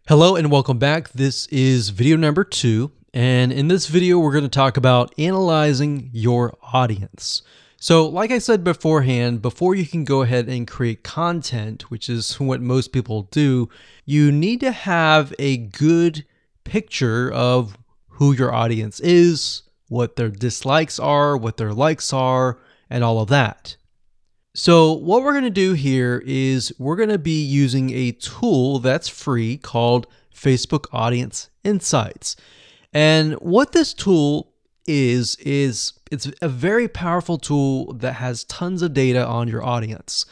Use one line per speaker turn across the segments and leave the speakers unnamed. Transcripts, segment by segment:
Hello and welcome back. This is video number 2, and in this video we're going to talk about analyzing your audience. So like I said beforehand, before you can go ahead and create content, which is what most people do, you need to have a good picture of who your audience is, what their dislikes are, what their likes are, and all of that. So what we're going to do here is we're going to be using a tool that's free called Facebook Audience Insights. And what this tool is it's a very powerful tool that has tons of data on your audience.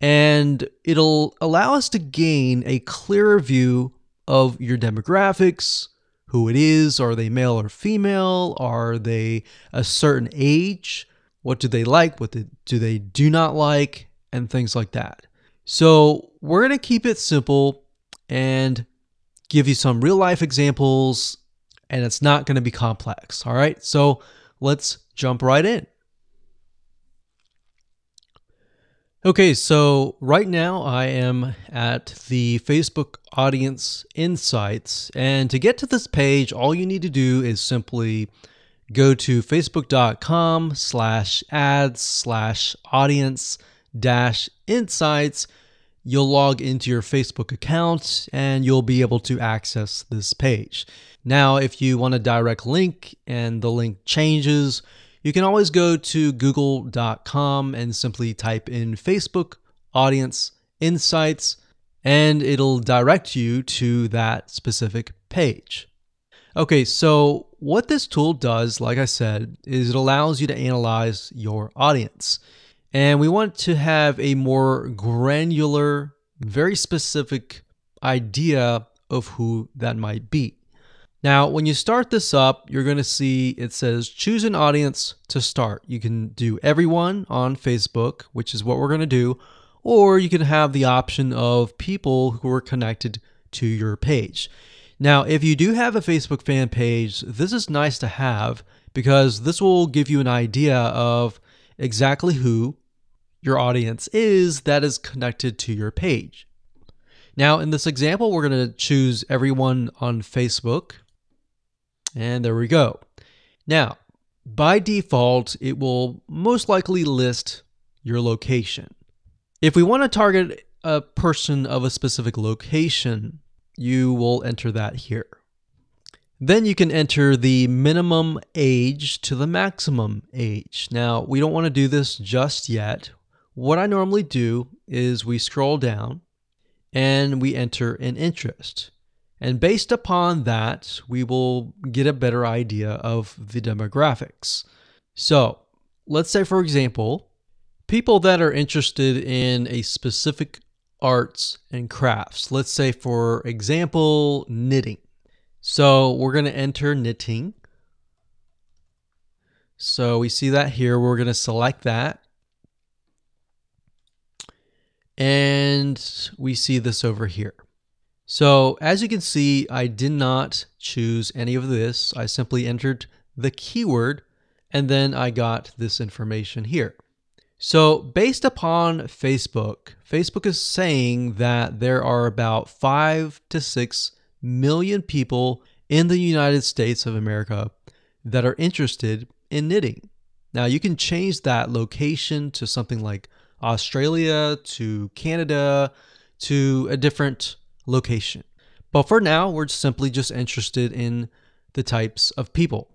And it'll allow us to gain a clearer view of your demographics, who it is, are they male or female, are they a certain age, what do they like, what do they do not like, and things like that. So we're going to keep it simple and give you some real life examples, and it's not going to be complex. All right, so let's jump right in. Okay, so right now I am at the Facebook Audience Insights, and to get to this page, all you need to do is simply go to facebook.com/ads/audience-insights. You'll log into your Facebook account and you'll be able to access this page. Now, if you want a direct link and the link changes, you can always go to google.com and simply type in Facebook Audience Insights, and it'll direct you to that specific page. Okay, so what this tool does, like I said, is it allows you to analyze your audience. And we want to have a more granular, very specific idea of who that might be. Now, when you start this up, you're going to see it says choose an audience to start. You can do everyone on Facebook, which is what we're going to do, or you can have the option of people who are connected to your page. Now, if you do have a Facebook fan page, this is nice to have because this will give you an idea of exactly who your audience is that is connected to your page. Now, in this example, we're going to choose everyone on Facebook, and there we go. Now, by default, it will most likely list your location. If we want to target a person of a specific location, you will enter that here. Then you can enter the minimum age to the maximum age. Now, we don't want to do this just yet. What I normally do is we scroll down and we enter an interest. And based upon that, we will get a better idea of the demographics. So let's say, for example, people that are interested in a specific arts and crafts. Let's say, for example, knitting. So we're going to enter knitting. So we see that here. We're going to select that. And we see this over here. So as you can see, I did not choose any of this. I simply entered the keyword and then I got this information here. So based upon Facebook, Facebook is saying that there are about 5 to 6 million people in the United States of America that are interested in knitting. Now you can change that location to something like Australia, to Canada, to a different location. But for now, we're simply just interested in the types of people.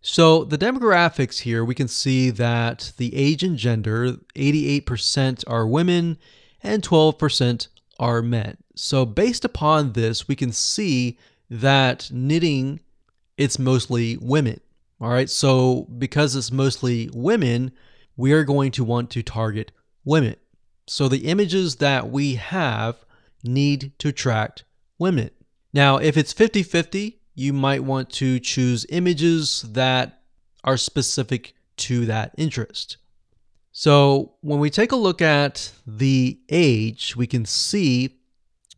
So the demographics here, we can see that the age and gender, 88% are women and 12% are men. So based upon this, we can see that knitting, it's mostly women. All right, so because it's mostly women, we are going to want to target women. So the images that we have need to attract women. Now, if it's 50-50, you might want to choose images that are specific to that interest. So when we take a look at the age, we can see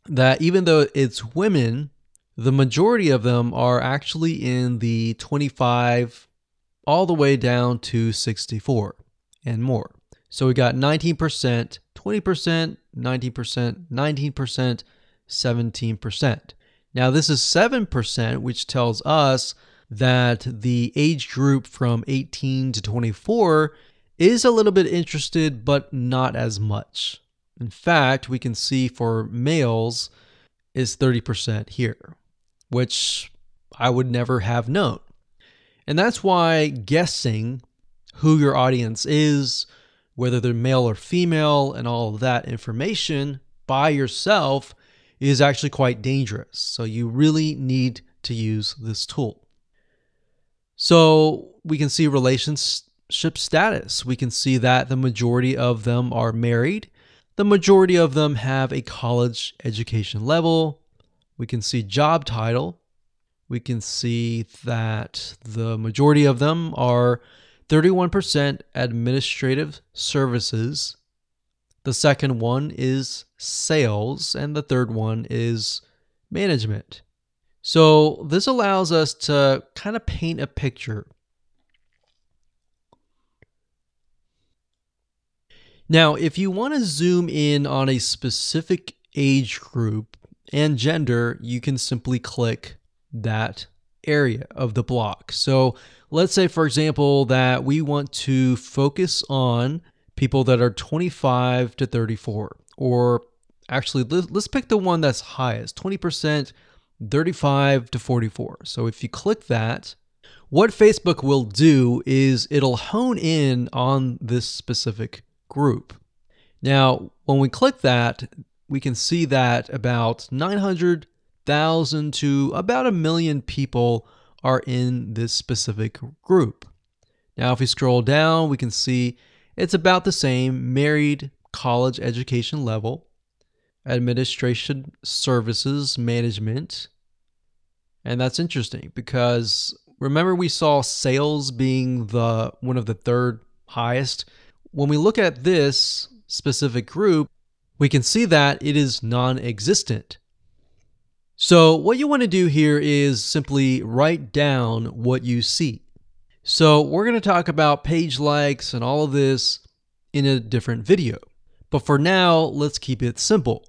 that even though it's women, the majority of them are actually in the 25 all the way down to 64 and more. So we got 19%, 20%, 19%, 19%, 17%. Now this is 7%, which tells us that the age group from 18 to 24 is a little bit interested, but not as much. In fact, we can see for males is 30% here, which I would never have known. And that's why guessing who your audience is, whether they're male or female, and all of that information by yourself is actually quite dangerous. So you really need to use this tool. So we can see relationship status. We can see that the majority of them are married. The majority of them have a college education level. We can see job title. We can see that the majority of them are 31% administrative services. The second one is sales, and the third one is management. So this allows us to kind of paint a picture. Now, if you want to zoom in on a specific age group and gender, you can simply click that area of the block. So let's say, for example, that we want to focus on people that are 25 to 34, or actually let's pick the one that's highest, 20%, 35 to 44. So if you click that, what Facebook will do is it'll hone in on this specific group. Now, when we click that, we can see that about 900,000 to about 1 million people are in this specific group. Now, if we scroll down, we can see it's about the same: married, college education level, administration services, management. And that's interesting because remember we saw sales being one of the third highest. When we look at this specific group, we can see that it is non-existent. So what you want to do here is simply write down what you see. So we're going to talk about page likes and all of this in a different video. But for now, let's keep it simple.